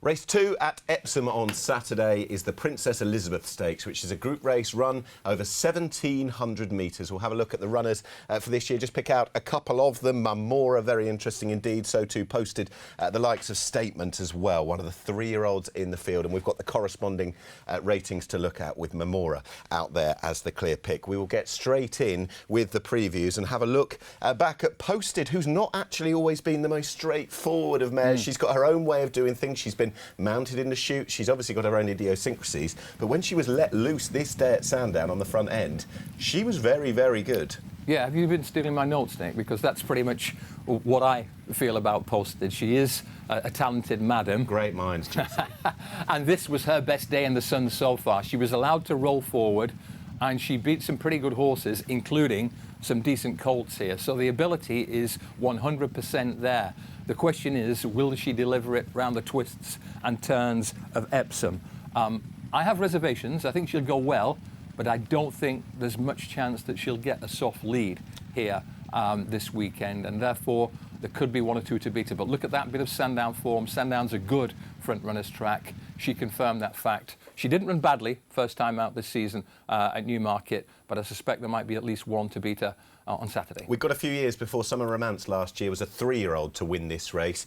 Race 2 at Epsom on Saturday is the Princess Elizabeth Stakes, which is a group race run over 1,700 metres. We'll have a look at the runners for this year, just pick out a couple of them. Mammora, very interesting indeed, so too posted the likes of Statement as well, one of the 3-year-olds in the field, and we've got the corresponding ratings to look at with Mammora out there as the clear pick. We will get straight in with the previews and have a look back at Posted, who's not actually always been the most straightforward of mares. She's got her own way of doing things. She's been mounted in the chute. She's obviously got her own idiosyncrasies. But when she was let loose this day at Sandown on the front end, she was very, very good. Yeah, have you been stealing my notes, Nick? Because that's pretty much what I feel about Posted. She is a talented madam. Great minds, Jesse. And this was her best day in the sun so far. She was allowed to roll forward, and she beat some pretty good horses, including some decent colts here. So the ability is 100% there. The question is, will she deliver it round the twists and turns of Epsom? I have reservations. I think she'll go well, but I don't think there's much chance that she'll get a soft lead here this weekend, and therefore there could be one or two to beat her. But look at that bit of Sandown form. Sandown's a good front runner's track. She confirmed that fact. She didn't run badly first time out this season at Newmarket, but I suspect there might be at least one to beat her on Saturday. We've got a few years before Summer Romance last year was a 3-year-old to win this race.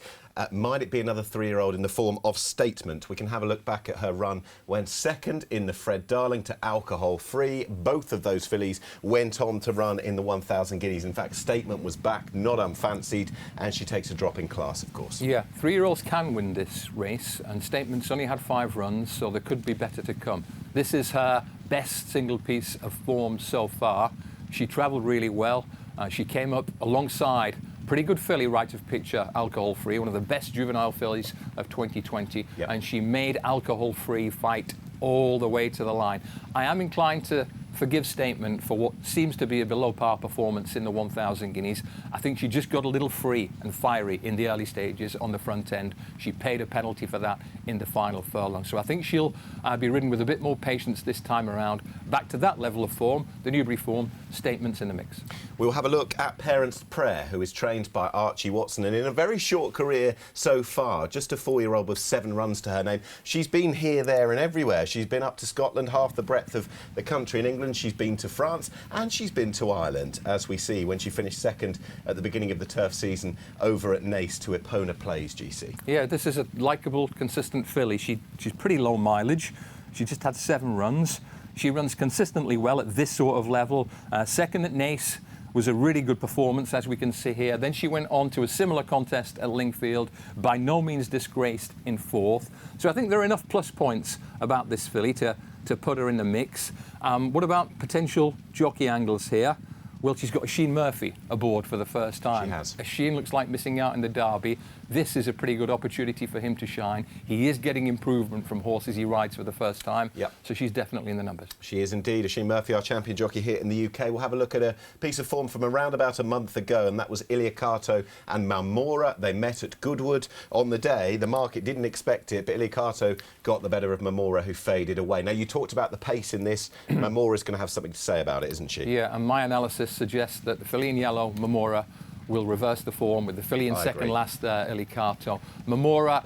Might it be another 3-year-old in the form of Statement? We can have a look back at her run when second in the Fred Darling to Alcohol Free. Both of those fillies went on to run in the 1,000 guineas. In fact, Statement was back, not unfancied, and she takes a drop in class, of course. Yeah, 3-year-olds can win this race, and Statement's only had 5 runs, so there could be better to come. This is her best single piece of form so far. She travelled really well. She came up alongside pretty good filly, Right of Picture, Alcohol Free, one of the best juvenile fillies of 2020, yep. And she made Alcohol Free fight all the way to the line. I am inclined to forgive Statement for what seems to be a below-par performance in the 1,000 guineas. I think she just got a little free and fiery in the early stages on the front end. She paid a penalty for that in the final furlong. So I think she'll be ridden with a bit more patience this time around. Back to that level of form, the Newbury form, Statement's in the mix. We'll have a look at Parents' Prayer, who is trained by Archie Watson, and in a very short career so far, just a 4-year-old with 7 runs to her name. She's been here, there and everywhere. She's been up to Scotland, half the breadth of the country in England. She's been to France and she's been to Ireland, as we see when she finished second at the beginning of the turf season over at Naas to Epona Plays, GC. Yeah, this is a likeable, consistent filly. She's pretty low mileage. She just had 7 runs. She runs consistently well at this sort of level. Second at Naas was a really good performance, as we can see here. Then she went on to a similar contest at Lingfield, by no means disgraced in 4th. So I think there are enough plus points about this filly to put her in the mix. What about potential jockey angles here? Well, she's got Oisin Murphy aboard for the first time. She has. Oisin looks like missing out in the Derby. This is a pretty good opportunity for him to shine. He is getting improvement from horses he rides for the first time. Yep. So she's definitely in the numbers. She is indeed. Oisin Murphy, our champion jockey here in the UK. We'll have a look at a piece of form from around about a month ago, and that was Iliacato and Mammora. They met at Goodwood on the day. The market didn't expect it, but Iliacato got the better of Mammora, who faded away. Now, you talked about the pace in this. Mammora's going to have something to say about it, isn't she? Yeah, and my analysis suggests that the filly in yellow, Mammora, will reverse the form with the filly in second last, Iliacato. Mammora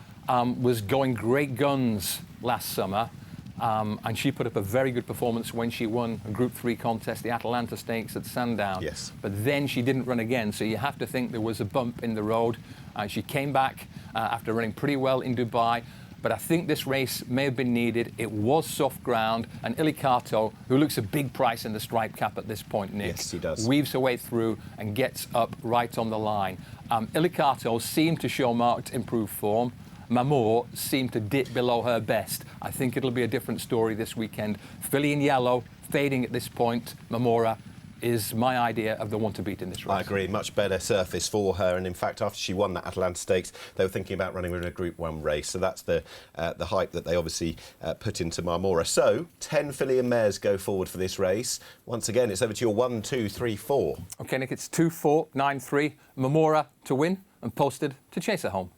was going great guns last summer, and she put up a very good performance when she won a Group 3 contest, the Atalanta Stakes at Sandown. Yes. But then she didn't run again, so you have to think there was a bump in the road. She came back after running pretty well in Dubai. But I think this race may have been needed. It was soft ground, and Iliacato, who looks a big price in the stripe cap at this point, Nick, yes, he does, weaves her way through and gets up right on the line. Iliacato seemed to show marked improved form. Mammora seemed to dip below her best. I think it'll be a different story this weekend. Filly in yellow, fading at this point. Mammora is my idea of the one to beat in this race. I agree, much better surface for her, and in fact after she won that Atalanta Stakes they were thinking about running her in a Group 1 race, so that's the hype that they obviously put into Mammora. So 10 filly and mares go forward for this race. Once again, it's over to your 1, 2, 3, 4. OK, Nick, it's 2, 4, 9, 3. Mammora to win and Posted to chase her home.